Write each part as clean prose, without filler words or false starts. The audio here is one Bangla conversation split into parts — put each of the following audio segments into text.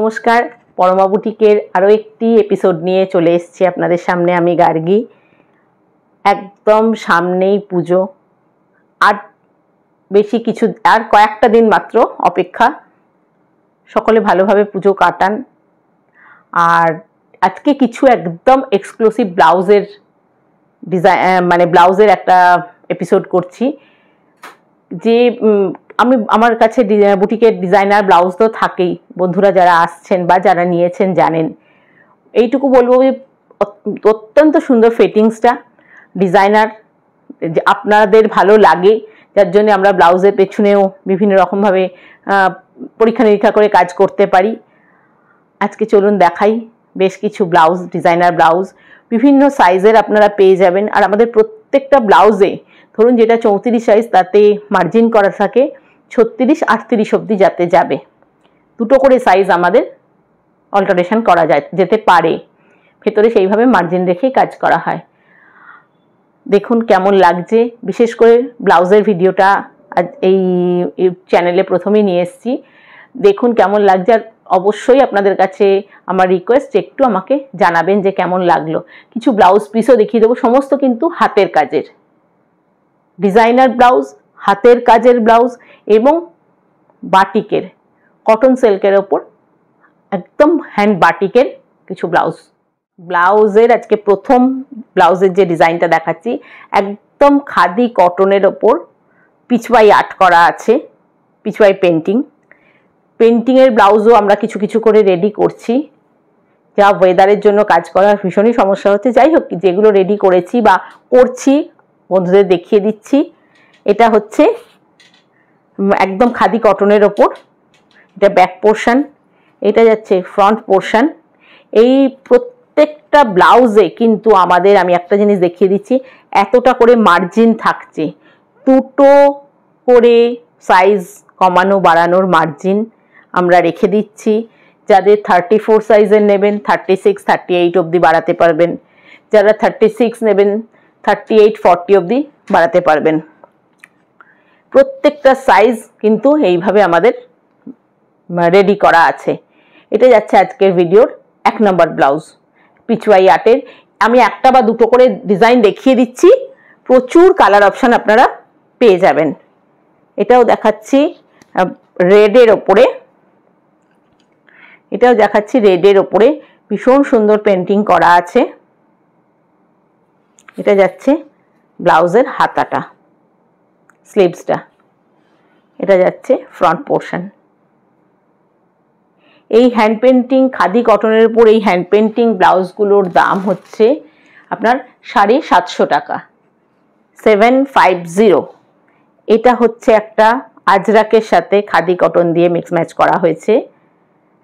নমস্কার, পরমা বুটিকের আরও একটি এপিসোড নিয়ে চলে এসেছি আপনাদের সামনে। আমি গার্গী। একদম সামনেই পুজো, আর বেশি কিছু, আর কয়েকটা দিন মাত্র অপেক্ষা। সকলে ভালোভাবে পুজো কাটান। আর আজকে কিছু একদম এক্সক্লুসিভ ব্লাউজের ডিজাইন, ব্লাউজের একটা এপিসোড করছি। যে আমার কাছে বুটিকের ডিজাইনার ব্লাউজ তো থাকেই, বন্ধুরা যারা আসছেন বা যারা নিয়েছেন জানেন। এইটুকু বলবো যে অত্যন্ত সুন্দর ফিটিংসটা, ডিজাইনার আপনাদের ভালো লাগে, যার জন্য আমরা ব্লাউজের পেছনেও বিভিন্ন রকমভাবে পরীক্ষা নিরীক্ষা করে কাজ করতে পারি। আজকে চলুন দেখাই বেশ কিছু ব্লাউজ, ডিজাইনার ব্লাউজ বিভিন্ন সাইজের আপনারা পেয়ে যাবেন। আর আমাদের প্রত্যেকটা ব্লাউজে ধরুন যেটা 34 সাইজ, তাতে মার্জিন করা থাকে 36-38 অবধি যাতে যাবে। দুটো করে সাইজ আমাদের অল্টারেশন করা যেতে পারে, ভেতরে সেইভাবে মার্জিন রেখেই কাজ করা হয়। দেখুন কেমন লাগছে। বিশেষ করে ব্লাউজের ভিডিওটা এই চ্যানেলে প্রথমেই নিয়ে এসেছি। দেখুন কেমন লাগছে। আর অবশ্যই আপনাদের কাছে আমার রিকোয়েস্ট, একটু আমাকে জানাবেন যে কেমন লাগলো। কিছু ব্লাউজ পিসও দেখিয়ে দেবো, সমস্ত কিন্তু হাতের কাজের ডিজাইনার ব্লাউজ, হাতের কাজের ব্লাউজ এবং বাটিকের, কটন সিল্কের ওপর একদম হ্যান্ড বাটিকের কিছু ব্লাউজের আজকে প্রথম ব্লাউজের যে ডিজাইনটা দেখাচ্ছি, একদম খাদি কটনের ওপর পিচওয়াই আর্ট করা আছে, পিচওয়াই পেন্টিংয়ের ব্লাউজও আমরা কিছু কিছু করে রেডি করছি। যা ওয়েদারের জন্য কাজ করার ভীষণই সমস্যা হচ্ছে, যাই হোক যেগুলো রেডি করেছি বা করছি বন্ধুদের দেখিয়ে দিচ্ছি। এটা হচ্ছে একদম খাদি কটনের ওপর, এটা ব্যাক পোর্শন, এটা যাচ্ছে ফ্রন্ট পোর্শন। এই প্রত্যেকটা ব্লাউজে কিন্তু আমাদের, আমি একটা জিনিস দেখিয়ে দিচ্ছি, এতটা করে মার্জিন থাকছে। দুটো করে সাইজ কমানো বাড়ানোর মার্জিন আমরা রেখে দিচ্ছি। যাদের 34 সাইজের নেবেন 36, 38 অবধি বাড়াতে পারবেন। যারা 36 নেবেন 38, 40 অবধি বাড়াতে পারবেন। প্রত্যেকটা সাইজ কিন্তু এইভাবে আমাদের রেডি করা আছে। এটা যাচ্ছে আজকের ভিডিওর 1 নম্বর ব্লাউজ, পিচওয়াই আর্টের। আমি একটা বা দুটো করে ডিজাইন দেখিয়ে দিচ্ছি, প্রচুর কালার অপশান আপনারা পেয়ে যাবেন। এটাও দেখাচ্ছি রেডের ওপরে, ভীষণ সুন্দর পেন্টিং করা আছে। এটা যাচ্ছে ব্লাউজের হাতাটা, স্লিভসটা। এটা যাচ্ছে ফ্রন্ট পোর্শন। এই হ্যান্ড পেন্টিং খাদি কটনের উপর এই হ্যান্ড পেন্টিং ব্লাউজগুলোর দাম হচ্ছে আপনার 750 টাকা, 750। এটা হচ্ছে একটা আজরাকের সাথে খাদি কটন দিয়ে মিক্স ম্যাচ করা হয়েছে,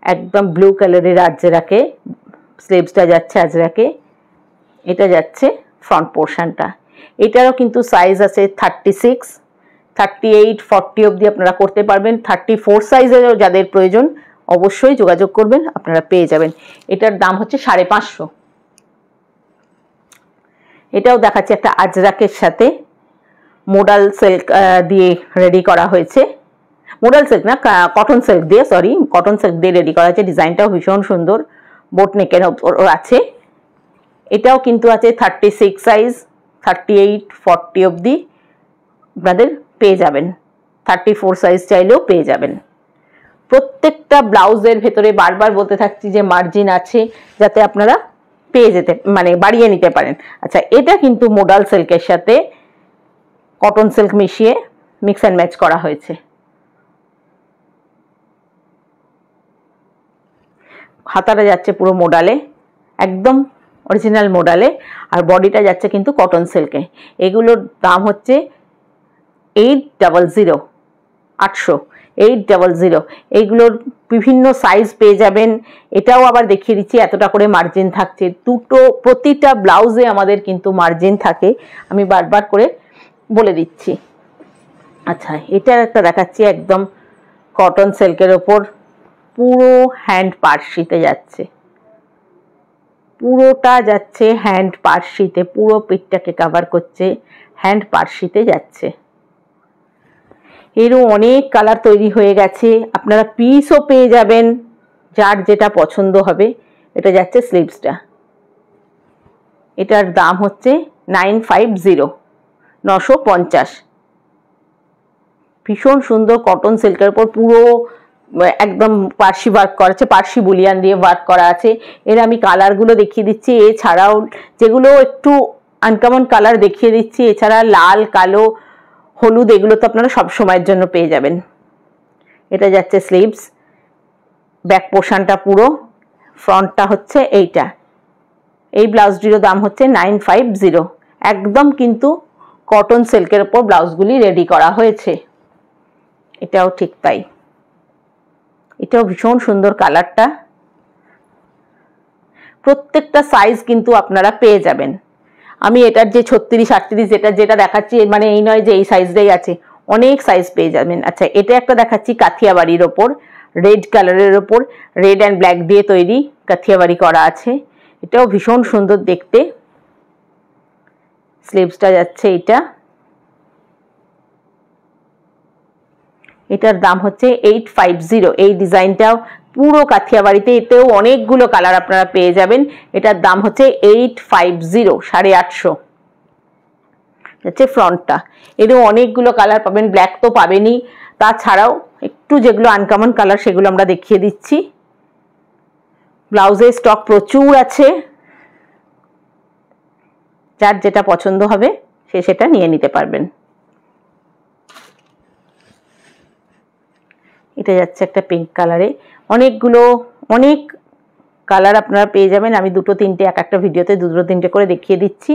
একদম ব্লু কালারের আজরাকে। স্লিভসটা যাচ্ছে আজরাকে, এটা যাচ্ছে ফ্রন্ট পোর্শনটা। এটারও কিন্তু সাইজ আছে 36, 38, 40 অবধি আপনারা করতে পারবেন। 34 সাইজেরও যাদের প্রয়োজন অবশ্যই যোগাযোগ করবেন, আপনারা পেয়ে যাবেন। এটার দাম হচ্ছে 550। এটাও দেখাচ্ছে একটা আজরাকের সাথে মোডাল সিল্ক দিয়ে রেডি করা হয়েছে। মোডাল সিল্ক না, কটন সিল্ক দিয়ে, কটন সিল্ক দিয়ে রেডি করা হয়েছে। ডিজাইনটাও ভীষণ সুন্দর, বোট নেকের ওপর আছে। এটাও কিন্তু আছে 36 সাইজ, 38, 40 অবধি আপনাদের পেয়ে যাবেন। 34 সাইজ চাইলেও পেয়ে যাবেন। প্রত্যেকটা ব্লাউজের ভেতরে বারবার বলতে থাকছি যে মার্জিন আছে, যাতে আপনারা পেয়ে যেতে বাড়িয়ে নিতে পারেন। আচ্ছা, এটা কিন্তু মোডাল সিল্কের সাথে কটন সিল্ক মিশিয়ে মিক্স অ্যান্ড ম্যাচ করা হয়েছে। হাতাটা যাচ্ছে পুরো মোডালে, একদম অরিজিনাল মোডালে, আর বডিটা যাচ্ছে কিন্তু কটন সিল্কে। এগুলোর দাম হচ্ছে 800, 800। এইগুলোর বিভিন্ন সাইজ পেয়ে যাবেন। এটাও আবার দেখিয়ে দিচ্ছি, এতটা করে মার্জিন থাকছে। প্রতিটা ব্লাউজে আমাদের কিন্তু মার্জিন থাকে, আমি বারবার করে বলে দিচ্ছি। আচ্ছা, এটার একটা দেখাচ্ছি একদম কটন সিল্কের ওপর, পুরো হ্যান্ড পার্সিতে যাচ্ছে, পুরোটা যাচ্ছে হ্যান্ড পার্সিতে, পুরো পিঠটাকে কভার করছে, হ্যান্ড পার্সিতে যাচ্ছে। এরও অনেক কালার তৈরি হয়ে গেছে, আপনারা পিসও পেয়ে যাবেন। যার যেটা পছন্দ হবে। এটা যাচ্ছে স্লিভসটা, এটার দাম হচ্ছে 950, 950। ভীষণ সুন্দর কটন সিল্কের উপর পুরো একদম পার্সি ওয়ার্ক করা আছে, পার্সি বুলিয়ান দিয়ে ওয়ার্ক করা আছে। এর আমি কালারগুলো দেখিয়ে দিচ্ছি, এছাড়াও যেগুলো একটু আনকমন কালার দেখিয়ে দিচ্ছি। এছাড়া লাল, কালো, হলুদ এগুলো তো আপনারা সব সময়ের জন্য পেয়ে যাবেন। এটা যাচ্ছে স্লিভস, ব্যাক পোর্শনটা পুরো, ফ্রন্টটা হচ্ছে এইটা। এই ব্লাউজটিরও দাম হচ্ছে 950। একদম কিন্তু কটন সিল্কের উপর ব্লাউজগুলি রেডি করা হয়েছে। এটাও ঠিক তাই, এটাও ভীষণ সুন্দর কালারটা। প্রত্যেকটা সাইজ কিন্তু আপনারা পেয়ে যাবেন। আমি এটার যে 36, 38 যেটা দেখাচ্ছি, মানে এই নয় যে এই সাইজটাই আছে, অনেক সাইজ পেয়ে যাবেন। আচ্ছা, এটা একটা দেখাচ্ছি কাথিয়াবাড়ির ওপর, রেড কালারের ওপর রেড অ্যান্ড ব্ল্যাক দিয়ে তৈরি কাথিয়াবাড়ি করা আছে। এটাও ভীষণ সুন্দর দেখতে। স্লিভসটা যাচ্ছে এইটা, এটার দাম হচ্ছে 850। এই ডিজাইনটাও পুরো কাথিয়াবাড়িতে, এতেও অনেকগুলো কালার আপনারা পেয়ে যাবেন। এটার দাম হচ্ছে 850, 850 হচ্ছে ফ্রন্টটা। এরও অনেকগুলো কালার পাবেন, ব্ল্যাক তো পাবেনই, তাছাড়াও একটু যেগুলো আনকমন কালার সেগুলো আমরা দেখিয়ে দিচ্ছি। ব্লাউজের স্টক প্রচুর আছে, যার যেটা পছন্দ হবে সে সেটা নিয়ে নিতে পারবেন। এটা যাচ্ছে একটা পিঙ্ক কালারে, অনেক কালার আপনারা পেয়ে যাবেন। আমি দুটো তিনটে এক একটা ভিডিওতে দুটো তিনটে করে দেখিয়ে দিচ্ছি,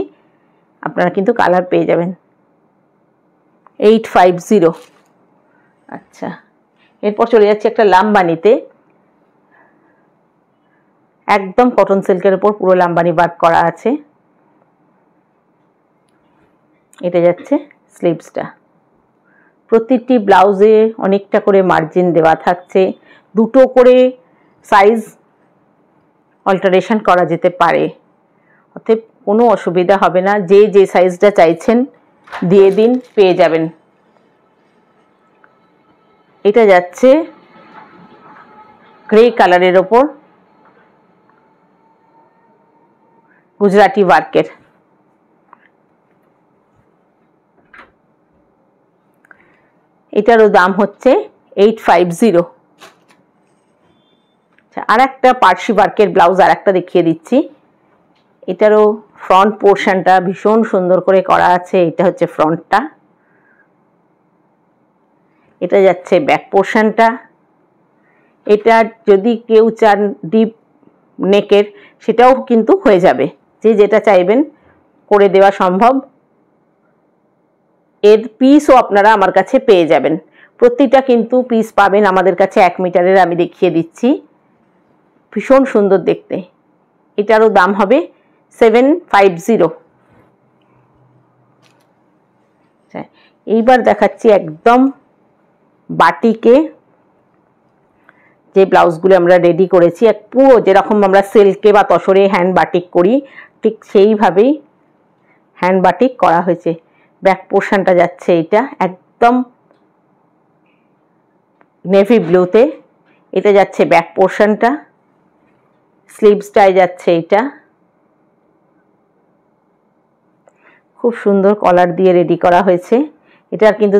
আপনারা কিন্তু কালার পেয়ে যাবেন। 850। আচ্ছা, এরপর চলে যাচ্ছে একটা লামবানিতে, একদম কটন সিল্কের উপর পুরো লামবানি ওয়ার্ক করা আছে। এটা যাচ্ছে স্লিভসটা, প্রতিটি ব্লাউজে অনেকটা করে মার্জিন দেওয়া থাকছে, দুটো করে সাইজ অল্টারেশন করা যেতে পারে, অতএব কোনো অসুবিধা হবে না। যে সাইজটা চাইছেন দিয়ে দিন, পেয়ে যাবেন। এটা যাচ্ছে গ্রে কালারের ওপর গুজরাটি ওয়ার্কের। এটারও দাম হচ্ছে 850। আর একটা পার্সি ওয়ার্কের ব্লাউজ আর একটা দেখিয়ে দিচ্ছি। এটারও ফ্রন্ট পোর্শনটা ভীষণ সুন্দর করে করা আছে, এটা হচ্ছে ফ্রন্টটা। এটা যাচ্ছে ব্যাক পোর্শনটা। এটা যদি কেউ চান ডিপ নেকের সেটাও কিন্তু হয়ে যাবে, যে যেটা চাইবেন করে দেওয়া সম্ভব। এর পিসও আপনারা আমার কাছে পেয়ে যাবেন, প্রতিটা কিন্তু পিস পাবেন আমাদের কাছে 1 মিটারের। আমি দেখিয়ে দিচ্ছি, ভীষণ সুন্দর দেখতে। এটারও দাম হবে 750। এইবার দেখাচ্ছি একদম বাটিকে যে ব্লাউজগুলো আমরা রেডি করেছি, এক পুরো যেরকম আমরা সিল্কে বা তসরে হ্যান্ড বাটিক করি ঠিক সেইভাবেই হ্যান্ড বাটিক করা হয়েছে। ব্যাক পোর্শনটা যাচ্ছে এটা একদম নেভি ব্লুতে, এটা যাচ্ছে ব্যাক পোর্শনটা। স্লিভসটায় যাচ্ছে এটা, খুব সুন্দর কলার দিয়ে রেডি করা হয়েছে। এটার কিন্তু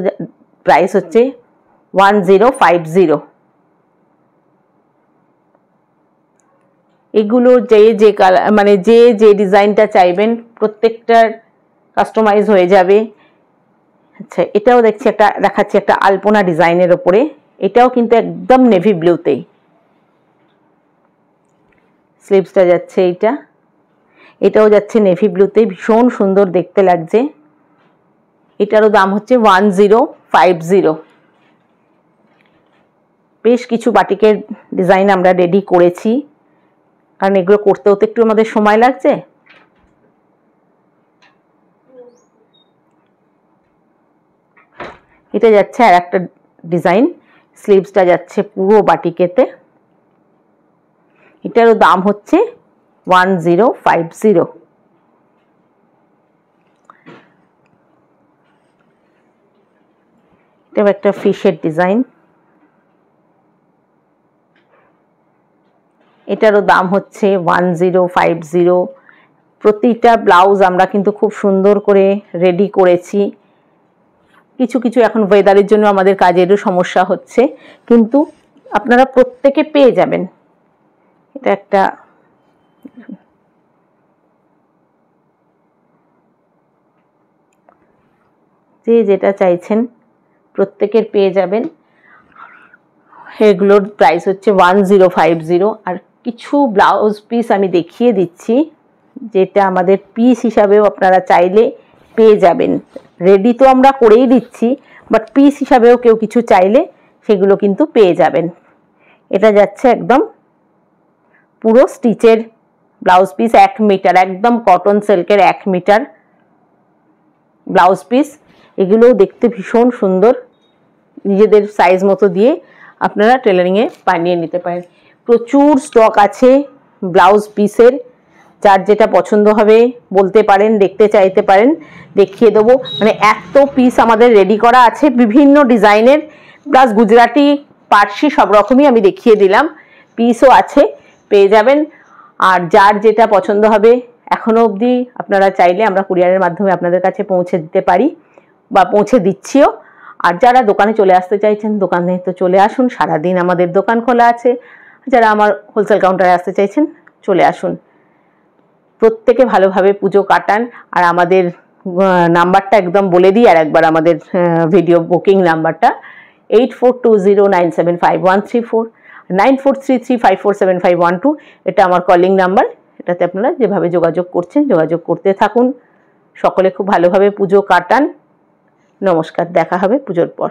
প্রাইস হচ্ছে 1050। এগুলো যে কালার, মানে যে ডিজাইনটা চাইবেন প্রত্যেকটার কাস্টমাইজ হয়ে যাবে। আচ্ছা, এটাও দেখাচ্ছি একটা আলপনা ডিজাইনের ওপরে, এটাও কিন্তু একদম নেভি ব্লুতেই। স্লিভসটা যাচ্ছে এইটা, এটাও যাচ্ছে নেভি ব্লুতে, ভীষণ সুন্দর দেখতে লাগছে। এটারও দাম হচ্ছে 1050। বেশ কিছু বাটিকের ডিজাইন আমরা রেডি করেছি, কারণ এগুলো করতেও তো একটু আমাদের সময় লাগছে। এটা যাচ্ছে আর একটা ডিজাইন, স্লিভসটা যাচ্ছে পুরো বাটিকেতে। এটারও দাম হচ্ছে 1050। এটা একটা ফিশের ডিজাইন, এটারও দাম হচ্ছে 1050। প্রতিটা ব্লাউজ আমরা কিন্তু খুব সুন্দর করে রেডি করেছি। কিছু কিছু এখন ওয়েদারের জন্য আমাদের কাজেরও সমস্যা হচ্ছে, কিন্তু আপনারা প্রত্যেকে পেয়ে যাবেন। এটা একটা যে যেটা চাইছেন প্রত্যেকের পেয়ে যাবেন। এগুলোর প্রাইস হচ্ছে 1050। আর কিছু ব্লাউজ পিস আমি দেখিয়ে দিচ্ছি, যেটা আমাদের পিস হিসাবেও আপনারা চাইলে পেয়ে যাবেন। রেডি তো আমরা করেই দিচ্ছি, বাট পিস হিসাবেও কেউ কিছু চাইলে সেগুলো কিন্তু পেয়ে যাবেন। এটা যাচ্ছে একদম পুরো স্টিচের ব্লাউজ পিস, 1 মিটার, একদম কটন সিল্কের 1 মিটার ব্লাউজ পিস। এগুলোও দেখতে ভীষণ সুন্দর, নিজেদের সাইজ মতো দিয়ে আপনারা টেলারিংয়ে বানিয়ে নিতে পারেন। প্রচুর স্টক আছে ব্লাউজ পিসের, যার যেটা পছন্দ হবে বলতে পারেন, দেখতে চাইতে পারেন, দেখিয়ে দেবো। মানে এত পিস আমাদের রেডি করা আছে বিভিন্ন ডিজাইনের, প্লাস গুজরাটি, পার্সি সব রকমই আমি দেখিয়ে দিলাম। পিসও আছে, পেয়ে যাবেন। আর যার যেটা পছন্দ হবে এখনও অবধি আপনারা চাইলে আমরা কুরিয়ারের মাধ্যমে আপনাদের কাছে পৌঁছে দিতে পারি বা পৌঁছে দিচ্ছিও। আর যারা দোকানে চলে আসতে চাইছেন দোকানে তো চলে আসুন, সারাদিন আমাদের দোকান খোলা আছে। যারা আমার হোলসেল কাউন্টারে আসতে চাইছেন চলে আসুন। প্রত্যেকে ভালোভাবে পুজো কাটান। আর আমাদের নাম্বারটা একদম বলে দিই আর একবার, আমাদের ভিডিও বুকিং নাম্বারটা 8420975134, 9433547512। এটা আমার কলিং নাম্বার। এটাতে আপনারা যেভাবে যোগাযোগ করছেন যোগাযোগ করতে থাকুন। সকলে খুব ভালোভাবে পুজো কাটান। নমস্কার, দেখা হবে পুজোর পর।